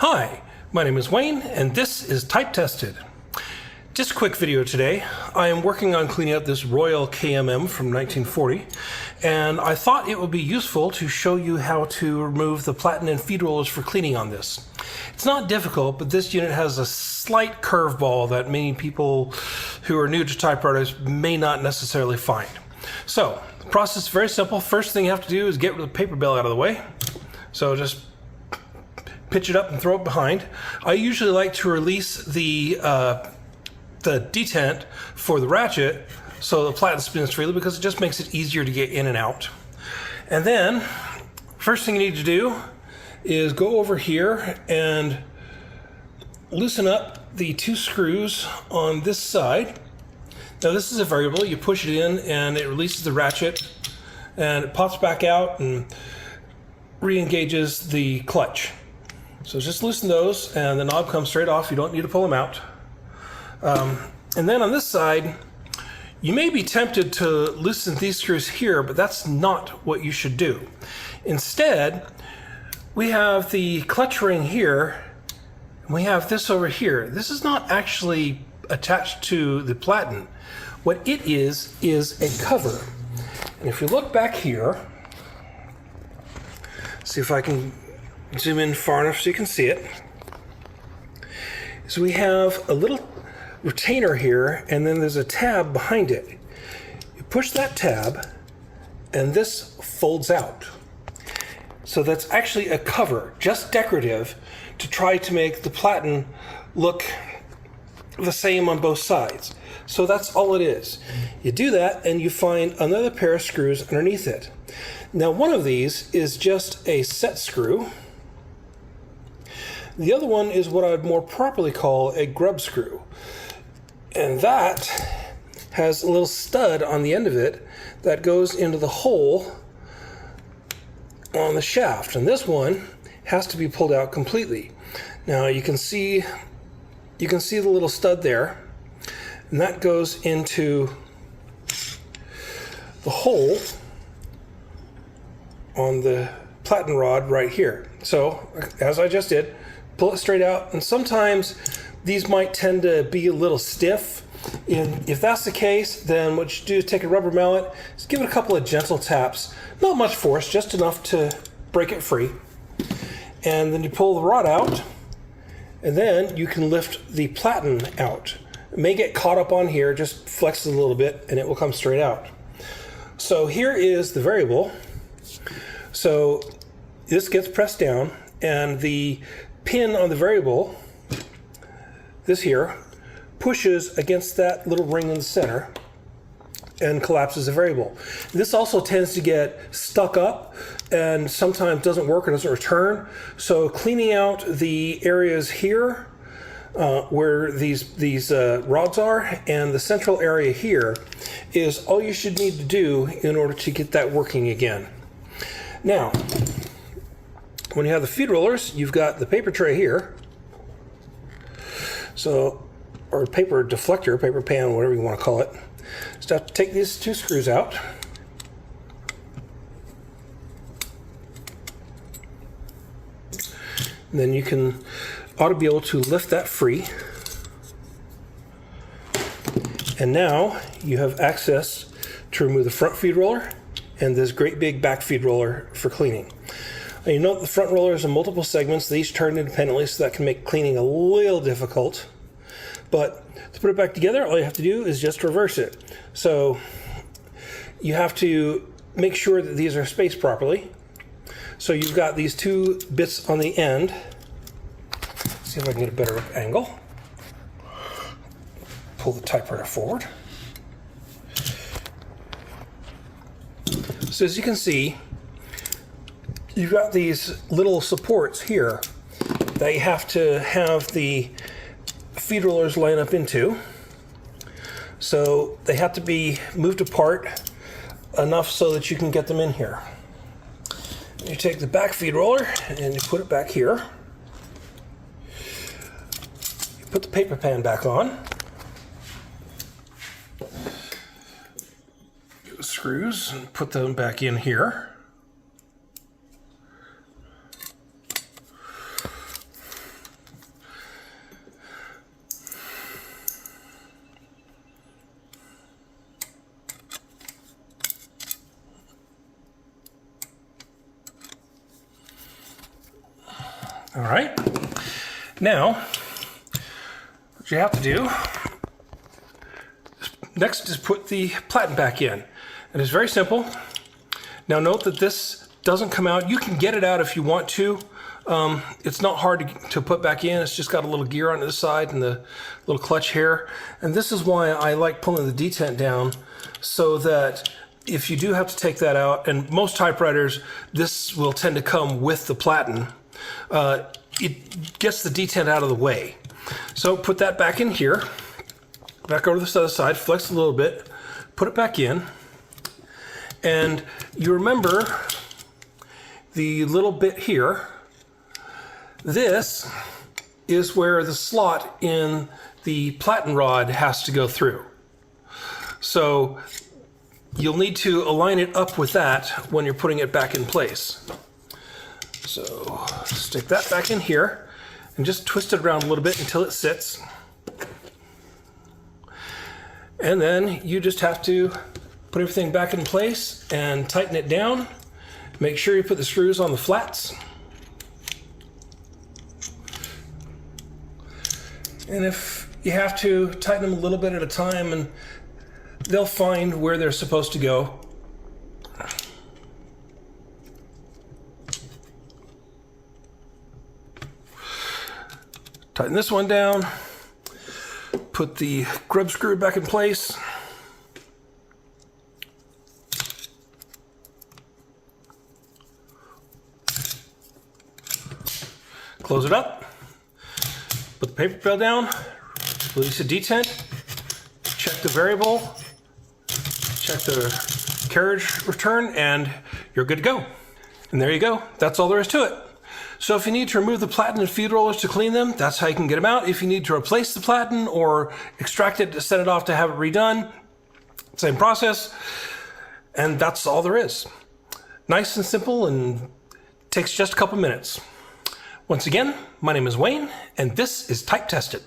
Hi, my name is Wayne and this is Type Tested. Just a quick video today. I am working on cleaning up this Royal KMM from 1940 and I thought it would be useful to show you how to remove the platen and feed rollers for cleaning on this. It's not difficult, but this unit has a slight curveball that many people who are new to typewriters may not necessarily find. So the process is very simple. First thing you have to do is get the paper bell out of the way. So just pitch it up and throw it behind. I usually like to release the detent for the ratchet so the platen spins freely because it just makes it easier to get in and out. And then first thing you need to do is go over here and loosen up the two screws on this side. Now this is a variable. You push it in and it releases the ratchet and it pops back out and re-engages the clutch. So just loosen those and the knob comes straight off. You don't need to pull them out. And then on this side, you may be tempted to loosen these screws here, but that's not what you should do. Instead, we have the clutch ring here, and we have this over here. This is not actually attached to the platen. What it is a cover. And if you look back here, see if I can zoom in far enough so you can see it. So we have a little retainer here, and then there's a tab behind it. You push that tab, and this folds out. So that's actually a cover, just decorative, to try to make the platen look the same on both sides. So that's all it is. You do that, and you find another pair of screws underneath it. Now one of these is just a set screw. The other one is what I would more properly call a grub screw. And that has a little stud on the end of it that goes into the hole on the shaft. And this one has to be pulled out completely. Now you can see the little stud there, and that goes into the hole on the platen rod right here. So as I just did, pull it straight out, and sometimes these might tend to be a little stiff. And if that's the case, then what you do is take a rubber mallet, just give it a couple of gentle taps, not much force, just enough to break it free. And then you pull the rod out, and then you can lift the platen out. It may get caught up on here, just flex it a little bit and it will come straight out. So here is the variable. So this gets pressed down, and the pin on the variable, this here, pushes against that little ring in the center and collapses the variable. This also tends to get stuck up and sometimes doesn't work or doesn't return. So cleaning out the areas here where these rods are and the central area here is all you should need to do in order to get that working again. Now, when you have the feed rollers, you've got the paper tray here. So, or paper deflector, paper pan, whatever you want to call it. Just have to take these two screws out. And then you ought to be able to lift that free. And now you have access to remove the front feed roller and this great big back feed roller for cleaning. And you note the front roller is in multiple segments. They each turn independently, so that can make cleaning a little difficult. But to put it back together, all you have to do is just reverse it. So you have to make sure that these are spaced properly. So you've got these two bits on the end. Let's see if I can get a better angle. Pull the typewriter forward. So as you can see, you've got these little supports here that you have to have the feed rollers line up into. So they have to be moved apart enough so that you can get them in here. You take the back feed roller and you put it back here. You put the paper pan back on. Get the screws and put them back in here. All right. Now, what you have to do next is put the platen back in. And it's very simple. Now note that this doesn't come out. You can get it out if you want to. It's not hard to put back in. It's just got a little gear on the side and the little clutch here. And this is why I like pulling the detent down, so that if you do have to take that out, and most typewriters, this will tend to come with the platen, it gets the detent out of the way. So put that back in here, back over to the other side, flex a little bit, put it back in, and you remember the little bit here. This is where the slot in the platen rod has to go through. So you'll need to align it up with that when you're putting it back in place. So stick that back in here and just twist it around a little bit until it sits. And then you just have to put everything back in place and tighten it down. Make sure you put the screws on the flats. And if you have to, tighten them a little bit at a time and they'll find where they're supposed to go. Tighten this one down. Put the grub screw back in place. Close it up. Put the paper trail down. Release the detent. Check the variable. Check the carriage return, and you're good to go. And there you go. That's all there is to it. So if you need to remove the platen and feed rollers to clean them, that's how you can get them out. If you need to replace the platen or extract it to set it off to have it redone, same process. And that's all there is. Nice and simple, and takes just a couple minutes. Once again, my name is Wayne, and this is Type Tested.